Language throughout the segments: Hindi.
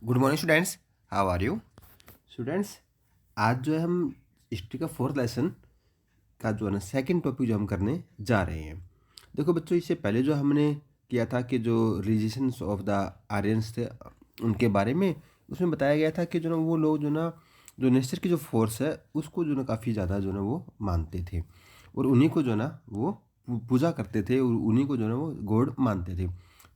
Good morning students, how are you students. आज जो है हम हिस्ट्री का फोर्थ लेसन का जो है ना सेकंड टॉपिक जो हम करने जा रहे हैं। देखो बच्चों, इससे पहले जो हमने किया था कि जो रिलीजियंस ऑफ द आर्यंस थे उनके बारे में, उसमें बताया गया था कि जो ना वो लोग जो ना जो नेचर की जो फोर्स है उसको जो ना काफ़ी ज़्यादा जो ना वो मानते थे और उन्हीं को जो ना वो पूजा करते थे और उन्हीं को जो ना वो गॉड मानते थे।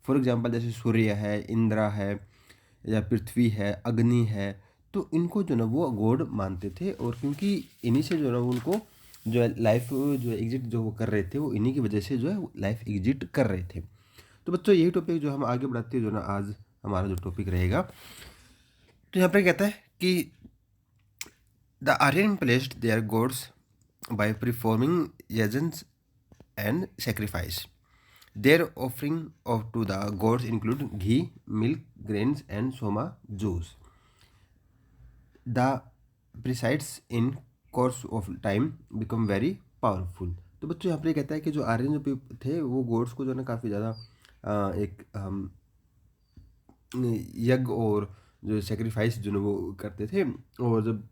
फॉर एग्जांपल जैसे सूर्य है, इंद्रा है या पृथ्वी है, अग्नि है, तो इनको जो ना वो गॉड मानते थे। और क्योंकि इन्हीं से जो ना उनको जो है लाइफ जो है एग्जिट जो वो कर रहे थे, वो इन्हीं की वजह से जो है लाइफ एग्जिट कर रहे थे। तो बच्चों यही टॉपिक जो हम आगे बढ़ाते हैं जो ना आज हमारा जो टॉपिक रहेगा, तो यहाँ पर कहता है कि the Aryan placed their gods by performing yajnas and sacrifice. Their offering of to the gods include ghee, milk, grains, and soma juice. The presides in course of time become very powerful. तो बच्चों यहाँ पर कहता है कि जो आर्यन जो थे वो गॉड्स को जो है ना काफ़ी ज़्यादा एक यज्ञ और जो सेक्रीफाइस जो है वो करते थे। और जब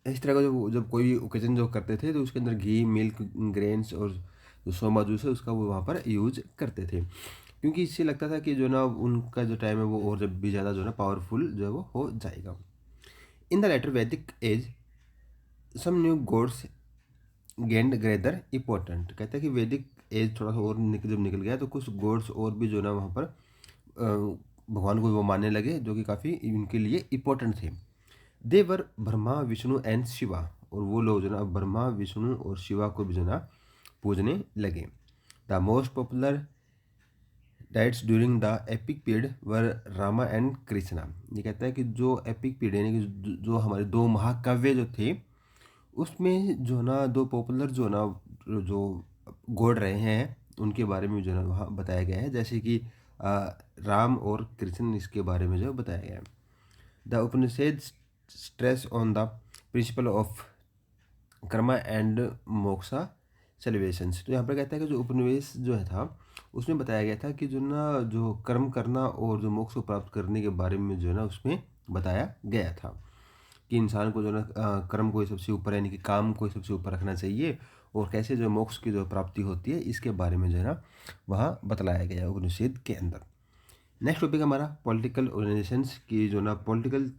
इस तरह का जब कोई भी ओकेजन जो करते थे तो उसके अंदर घी, मिल्क, ग्रेन्स और जो सोमा जूस है उसका वो वहाँ पर यूज करते थे, क्योंकि इससे लगता था कि जो ना उनका जो टाइम है वो और जब भी ज़्यादा जो है ना पावरफुल जो है वो हो जाएगा। In the later Vedic age some new gods gained greater important. कहते हैं कि वैदिक एज थोड़ा सा और जब निकल गया तो कुछ गॉड्स और भी जो ना वहाँ पर भगवान को वो मानने लगे जो कि काफ़ी उनके लिए इम्पोर्टेंट थे। देवर ब्रह्मा, विष्णु एंड शिवा, और वो लोग जो ना ब्रह्मा, विष्णु और शिवा को भी जो ना पूजने लगे। The most popular deities during the epic period were Rama and Krishna. ये कहता है कि जो एपिक पीरियड यानी कि जो हमारे दो महाकाव्य जो थे उसमें जो ना दो पॉपुलर जो ना जो गॉड रहे हैं उनके बारे में जो ना वहाँ बताया गया है, जैसे कि राम और कृष्ण, इसके बारे में जो बताया गया है। The Upanishad stress on the principle of Karma and moksha celebrations. तो यहाँ पर कहता है कि जो उपनिवेश जो है था उसमें बताया गया था कि जो ना जो कर्म करना और जो मोक्ष को प्राप्त करने के बारे में जो है ना उसमें बताया गया था कि इंसान को जो ना कर्म को ही सबसे ऊपर यानी कि काम को ही सबसे ऊपर रखना चाहिए और कैसे जो मोक्ष की जो प्राप्ति होती है इसके बारे में जो है ना वहाँ बतलाया गया उपनिषद के अंदर। नेक्स्ट टॉपिक हमारा पॉलिटिकल ऑर्गेनाइजेशंस की जो ना पॉलिटिकल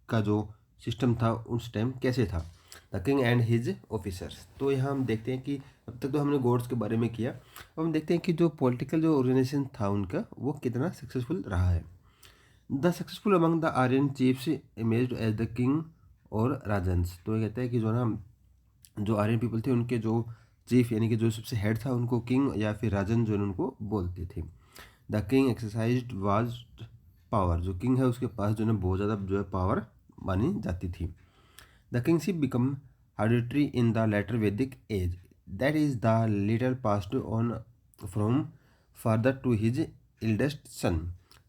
का जो सिस्टम था उस टाइम कैसे था। The king and his officers. तो यहाँ हम देखते हैं कि अब तक तो हमने गॉड्स के बारे में किया, अब हम देखते हैं कि जो पॉलिटिकल जो ऑर्गेनाइजेशन था उनका वो कितना सक्सेसफुल रहा है। The successful among the Aryan chiefs imaged as the king और राजन्स। तो ये कहता है कि जो ना जो आर्यन पीपल थे उनके जो चीफ यानी कि जो सबसे हेड था उनको किंग या फिर राजन जो है उनको बोलते थे। The king exercised vast power. जो किंग है उसके पास जो है बहुत ज़्यादा जो है पावर मानी जाती थी। The kingship become hereditary in the later Vedic age, that is the title passed on from father to his eldest son.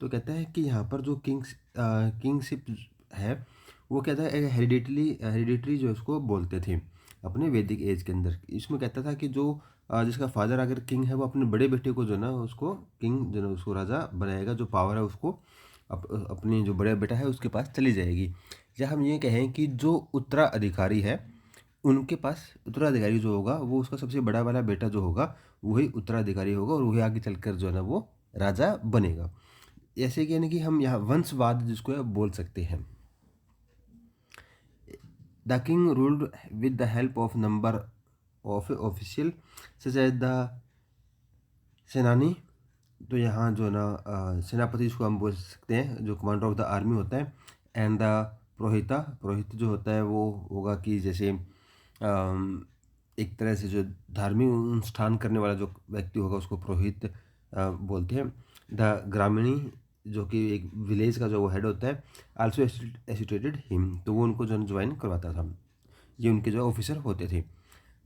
तो कहता है कि यहाँ पर जो किंगशिप है वो कहता है हेरिडिटरी जो है उसको बोलते थे अपने वैदिक एज के अंदर। इसमें कहता था कि जो जिसका फादर अगर किंग है वो अपने बड़े बेटे को जो ना उसको किंग जो ना उसको राजा बनाएगा, जो पावर है उसको अपनी जो बड़ा बेटा है उसके पास चली जाएगी। या हम ये कहें कि जो उत्तराधिकारी है उनके पास उत्तराधिकारी जो होगा वो उसका सबसे बड़ा वाला बेटा जो होगा वही उत्तराधिकारी होगा और वही आगे चलकर जो है ना वो राजा बनेगा। ऐसे कि यानी कि हम यहाँ वंशवाद जिसको है बोल सकते हैं। The king ruled with the help of number of official such as the सेनानी। तो यहाँ जो ना सेनापति इसको हम बोल सकते हैं जो कमांडर ऑफ द आर्मी होता है। एंड द पुरोहिता, पुरोहित जो होता है वो होगा कि जैसे एक तरह से जो धार्मिक अनुष्ठान करने वाला जो व्यक्ति होगा उसको पुरोहित बोलते हैं। द ग्रामीणी जो कि एक विलेज का जो वो हेड होता है, आल्सो एसोसिएटेड हिम, तो वो उनको जो ज्वाइन करवाता था। ये उनके जो ऑफिसर होते थे।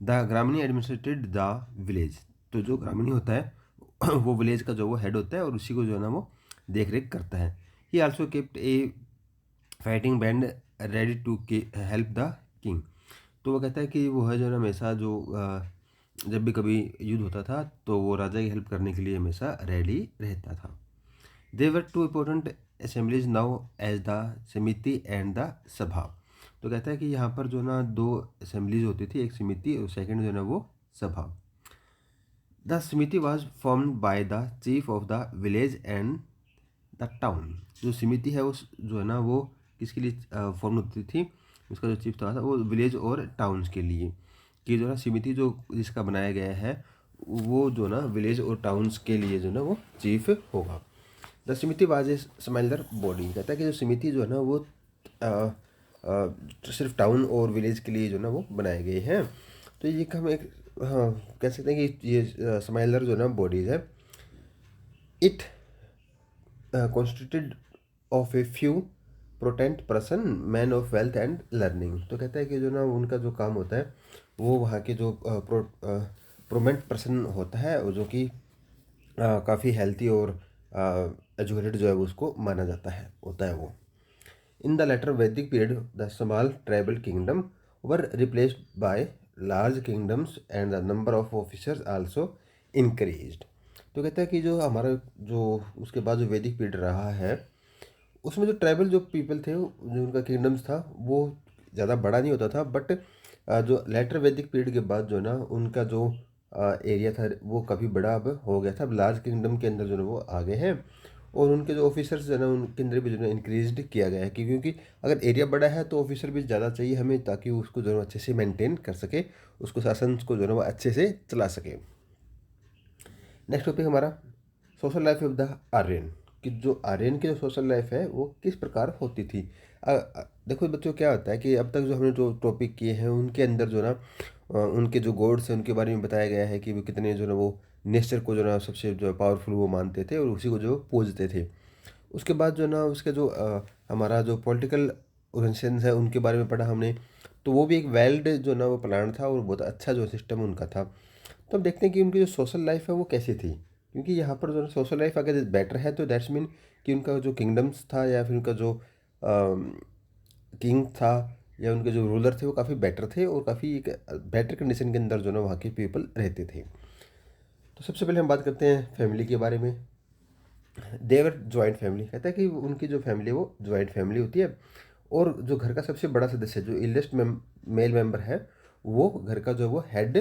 The gramani administered the village. तो जो ग्रामीणी होता है वो विलेज का जो वो हेड होता है और उसी को जो है ना वो देख रेख करता है। He also kept a fighting band ready to help the king. तो वो कहता है कि वो है जो है ना हमेशा जो जब भी कभी युद्ध होता था तो वो राजा की हेल्प करने के लिए हमेशा रेडी रहता था। They were two important assemblies known as the samiti and the sabha. तो कहता है कि यहाँ पर जो ना दो असेंबलीज होती थी, एक समिति और सेकंड जो ना वो सभा। द समिति was formed by the chief of the village and the town. जो समिति है उस जो है ना वो किसके लिए फॉर्म होती थी, उसका जो चीफ था वो विलेज और टाउन्स के लिए, कि जो ना समिति जो जिसका बनाया गया है वो जो ना विलेज और टाउन्स के लिए जो ना वो चीफ होगा। द समिति वाज ए स्माइलर बॉडी। कहता है कि जो समिति जो है ना वो सिर्फ टाउन और विलेज के लिए जो ना वो बनाए गए हैं। तो ये हम एक हाँ कह सकते हैं कि ये स्माइलर जो ना बॉडीज है, it constituted of a few prominent person man of wealth and learning. तो कहता है कि जो ना उनका जो काम होता है वो वहाँ के जो प्रोमेंट पर्सन होता है और जो कि काफ़ी हेल्थी और एजुकेटेड जो है वो उसको माना जाता है होता है वो। इन द लेटर वैदिक period the small tribal kingdom were replaced by large kingdoms and the number of officers also increased. तो कहता है कि जो हमारा जो उसके बाद जो वैदिक पीरियड रहा है उसमें जो ट्राइबल जो पीपल थे जो उनका किंगडम्स था वो ज़्यादा बड़ा नहीं होता था, बट जो लेटर वैदिक पीरियड के बाद जो ना उनका जो एरिया था वो काफ़ी बड़ा अब हो गया था। अब लार्ज किंगडम के अंदर जो है वो आ गए हैं और उनके जो ऑफिसर्स जो है ना उनके अंदर भी जो है इंक्रीज किया गया है, क्योंकि अगर एरिया बड़ा है तो ऑफिसर भी ज़्यादा चाहिए हमें, ताकि उसको जो है वो अच्छे से मेंटेन कर सके, उसको शासन को जो है वो अच्छे से चला सके। नेक्स्ट टॉपिक हमारा social life of the Aryan, कि जो आर्यन की जो सोशल लाइफ है वो किस प्रकार होती थी। देखो बच्चों क्या होता है कि अब तक जो हमने जो टॉपिक किए हैं उनके अंदर जो ना उनके जो गॉड्स हैं उनके बारे में बताया गया है कि वो कितने जो ना वो नेचर को जो ना सबसे जो पावरफुल वो मानते थे और उसी को जो पूजते थे। उसके बाद जो ना उसके जो हमारा जो पॉलिटिकल ऑर्गेनाइजेशंस है उनके बारे में पढ़ा हमने, तो वो भी एक वेल्ड जो ना वो प्लान था और बहुत अच्छा जो सिस्टम उनका था। तो अब देखते हैं कि उनकी जो सोशल लाइफ है वो कैसी थी, क्योंकि यहाँ पर जो सोशल लाइफ अगर बेटर है तो दैट्स मीन कि उनका जो किंगडम्स था या फिर उनका जो किंग था या उनके जो रूलर थे वो काफ़ी बेटर थे और काफ़ी एक बेटर कंडीशन के अंदर जो ना वहाँ के पीपल रहते थे। तो सबसे पहले हम बात करते हैं फैमिली के बारे में। देवर जॉइंट फैमिली, कहता है कि उनकी जो फैमिली है वो जॉइंट फैमिली होती है और जो घर का सबसे बड़ा सदस्य जो इल्डेस्ट मेल मेंबर है वो घर का जो वो हेड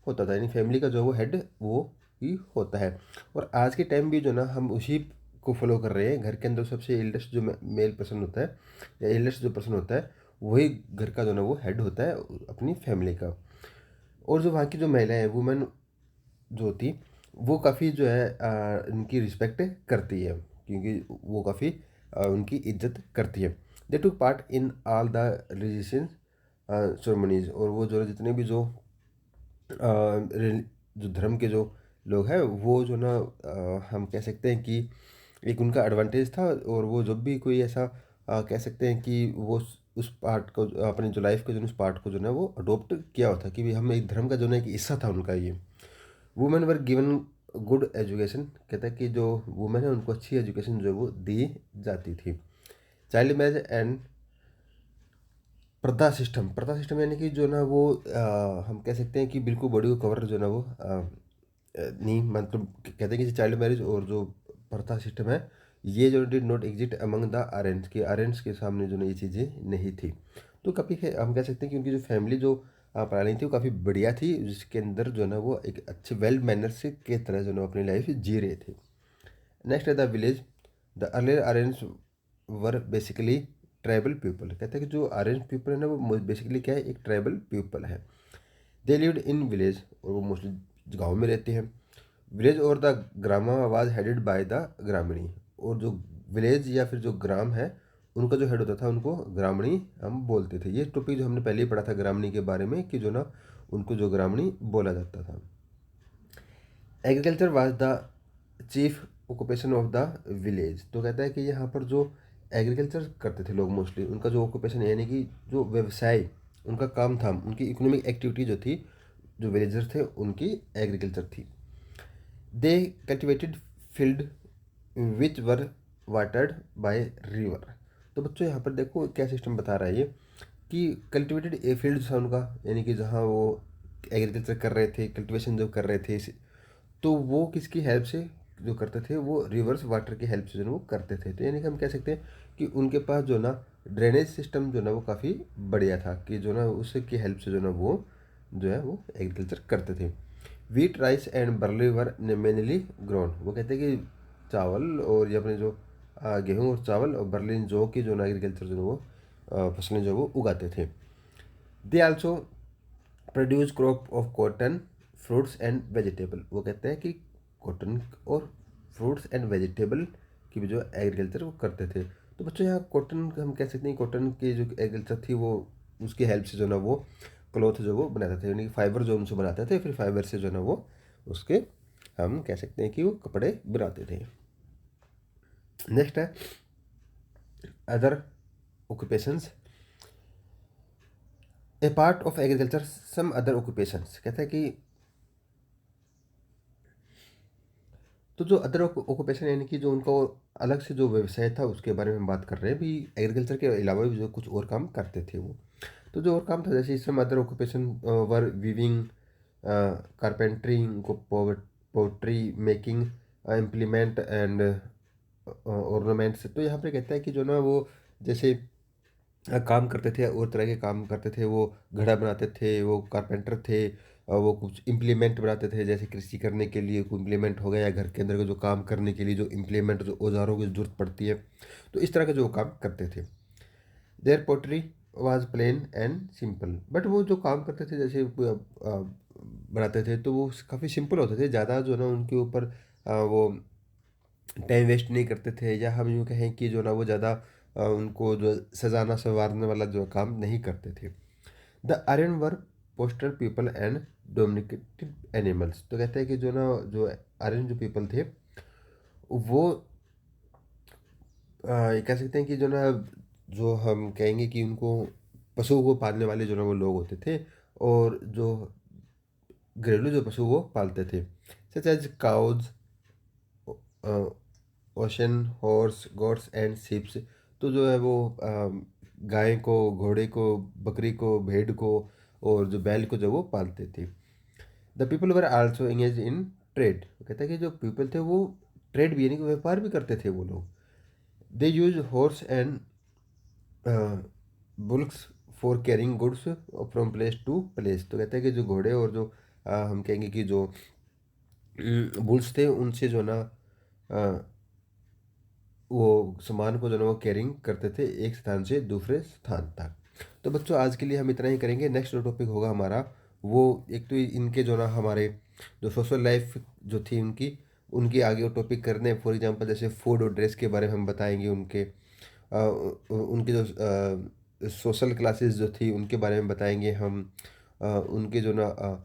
होता था, यानी फैमिली का जो वो हेड वो ही होता है। और आज के टाइम भी जो ना हम उसी को फॉलो कर रहे हैं। घर के अंदर सबसे इल्डेस्ट जो मेल पर्सन होता है या इल्डेस्ट जो पर्सन होता है वही घर का जो ना वो हेड होता है अपनी फैमिली का। और जो वहाँ की जो महिलाएं हैं वुमेन जो होती वो काफ़ी जो है इनकी रिस्पेक्ट करती है, क्योंकि वो काफ़ी उनकी इज्जत करती है। They took part in all the religious ceremonies, और वो जो जितने भी जो जो धर्म के जो लोग हैं वो जो ना हम कह सकते हैं कि एक उनका एडवांटेज था। और वो जब भी कोई ऐसा कह सकते हैं कि वो उस पार्ट को अपनी जो लाइफ के जो उस पार्ट को जो है वो अडोप्ट किया होता कि भी हम एक धर्म का जो ना एक हिस्सा था उनका ये। Women were given good education, कहता है कि जो वुमेन है उनको अच्छी एजुकेशन जो है वो दी जाती थी। चाइल्ड मैरिज एंड प्रथा सिस्टम यानी कि जो ना वो हम कह सकते हैं कि बिल्कुल बॉडी को कवर जो ना वो नहीं, मतलब कहते हैं कि चाइल्ड मैरिज और जो प्रथा सिस्टम है ये जो did not exist among the Aryans, के आरेंट्स के सामने जो ना ये चीज़ें नहीं थी। तो काफ़ी हम कह सकते हैं कि उनकी जो फैमिली जो प्लानिंग थी वो काफ़ी बढ़िया थी, जिसके अंदर जो ना वो एक अच्छे वेल मैनर्स के तरह जो ना अपनी लाइफ जी रहे थे। नेक्स्ट है the village. The earlier Aryans were basically tribal people, कहते हैं कि जो आर्यन पीपल है ना वो बेसिकली क्या है, एक ट्राइबल पीपल है। दे लिव्ड इन विलेज, और वो मोस्टली गाँव में रहते हैं। विलेज और the grama was headed by the gramani, और जो विलेज या फिर जो ग्राम है उनका जो हेड होता था उनको ग्रामीणी हम बोलते थे। ये टॉपिक जो हमने पहले ही पढ़ा था ग्रामीणी के बारे में, कि जो ना उनको जो ग्रामीणी बोला जाता था। Agriculture was the chief occupation of the village, तो कहता है कि यहाँ पर जो एग्रीकल्चर करते थे लोग मोस्टली, उनका जो ऑक्यूपेशन यानी कि जो व्यवसाय उनका काम था, उनकी इकोनॉमिक एक्टिविटी जो थी, जो विलेजर्स थे उनकी एग्रीकल्चर थी। They cultivated field which were watered by river. तो बच्चों यहाँ पर देखो क्या सिस्टम बता रहा है ये, कि कल्टिवेटेड ए फील्ड था उनका, यानी कि जहाँ वो एग्रीकल्चर कर रहे थे, कल्टिवेशन जो कर रहे थे, तो वो किसकी हेल्प से जो करते थे वो रिवर्स वाटर की हेल्प से जो है वो करते थे। तो यानी कि हम कह सकते हैं कि उनके पास जो ना ड्रेनेज सिस्टम जो ना वो काफ़ी बढ़िया था, कि जो ना उसकी हेल्प से जो ना वो जो है वो एग्रीकल्चर करते थे। Wheat, rice and barley were mainly grown. वो कहते हैं कि चावल और ये अपने जो गेहूँ और चावल और बर्ली जौ की जो ना एग्रीकल्चर जो है वो फसलें जो है वो उगाते थे। They also produce crop of cotton, fruits and vegetable. वो कहते हैं कि कॉटन और फ्रूट्स एंड वेजिटेबल की भी जो एग्रीकल्चर वो करते थे। तो बच्चों यहाँ कॉटन हम कह सकते हैं, कॉटन की जो एग्रीकल्चर थी वो उसकी हेल्प से जो ना वो क्लॉथ जो वो बनाते थे, यानी कि फाइबर जो उनसे बनाते थे, फिर फाइबर से जो ना वो उसके हम कह सकते हैं कि वो कपड़े बनाते थे। नेक्स्ट है other occupations. A part of agriculture some other occupations. कहता है कि तो जो अदर ऑक्यूपेशन यानी कि जो उनका वो अलग से जो व्यवसाय था उसके बारे में हम बात कर रहे हैं भी। एग्रीकल्चर के अलावा भी जो कुछ और काम करते थे वो। तो जो और काम था जैसे इसमें other occupation were weaving, carpentering को, pottery making, implement and ornaments. तो यहाँ पे कहता है कि जो ना वो जैसे काम करते थे और तरह के काम करते थे। वो घड़ा बनाते थे, वो कारपेंटर थे, वो कुछ इम्प्लीमेंट बनाते थे, जैसे कृषि करने के लिए कोई इम्प्लीमेंट हो गया या घर के अंदर का जो काम करने के लिए जो इम्प्लीमेंट जो औजारों की जरूरत पड़ती है, तो इस तरह का जो काम करते थे। Their pottery was plain and simple. But वो जो काम करते थे जैसे बनाते थे तो वो काफ़ी सिंपल होते थे, ज़्यादा जो ना उनके ऊपर वो टाइम वेस्ट नहीं करते थे, या हम यूँ कहें कि जो ना वो ज़्यादा उनको जो सजाना संवारने वाला जो काम नहीं करते थे। The Aryan were pastoral people and dominated animals. तो कहते हैं कि जो ना जो आर्यन जो पीपल थे वो ये कह सकते हैं कि जो ना जो हम कहेंगे कि उनको पशुओं को पालने वाले जो ना वो लोग होते थे, और जो घरेलू जो पशु वो पालते थे, such as cows, oxen, horse, goats and sheeps. तो जो है वो गाय को, घोड़े को, बकरी को, भेड़ को और जो बैल को जो वो पालते थे। The people were also engage in trade. कहते हैं कि जो पीपल थे वो ट्रेड भी यानी कि व्यापार भी करते थे वो लोग। They use horse and bullocks for carrying goods from place to place. तो कहते हैं कि जो घोड़े और जो हम कहेंगे कि जो बुल्स थे उनसे जो ना वो सामान को जो है वो कैरिंग करते थे एक स्थान से दूसरे स्थान तक। तो बच्चों आज के लिए हम इतना ही करेंगे। नेक्स्ट जो टॉपिक होगा हमारा वो एक तो इनके जो ना हमारे जो सोशल लाइफ जो थी उनकी उनकी आगे वो टॉपिक करने, फॉर एग्जांपल जैसे फूड और ड्रेस के बारे में हम बताएंगे, उनके उनके जो सोशल क्लासेस जो थी उनके बारे में बताएंगे हम, उनके जो ना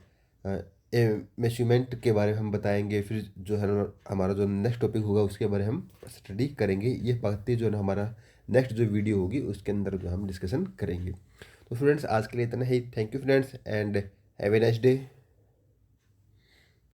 मेजरमेंट के बारे में हम बताएंगे। फिर जो है ना हमारा जो नेक्स्ट टॉपिक होगा उसके बारे में हम स्टडी करेंगे। ये बातें जो है ना हमारा नेक्स्ट जो वीडियो होगी उसके अंदर जो हम डिस्कशन करेंगे। तो फ्रेंड्स आज के लिए इतना ही। Thank you friends and have a nice day.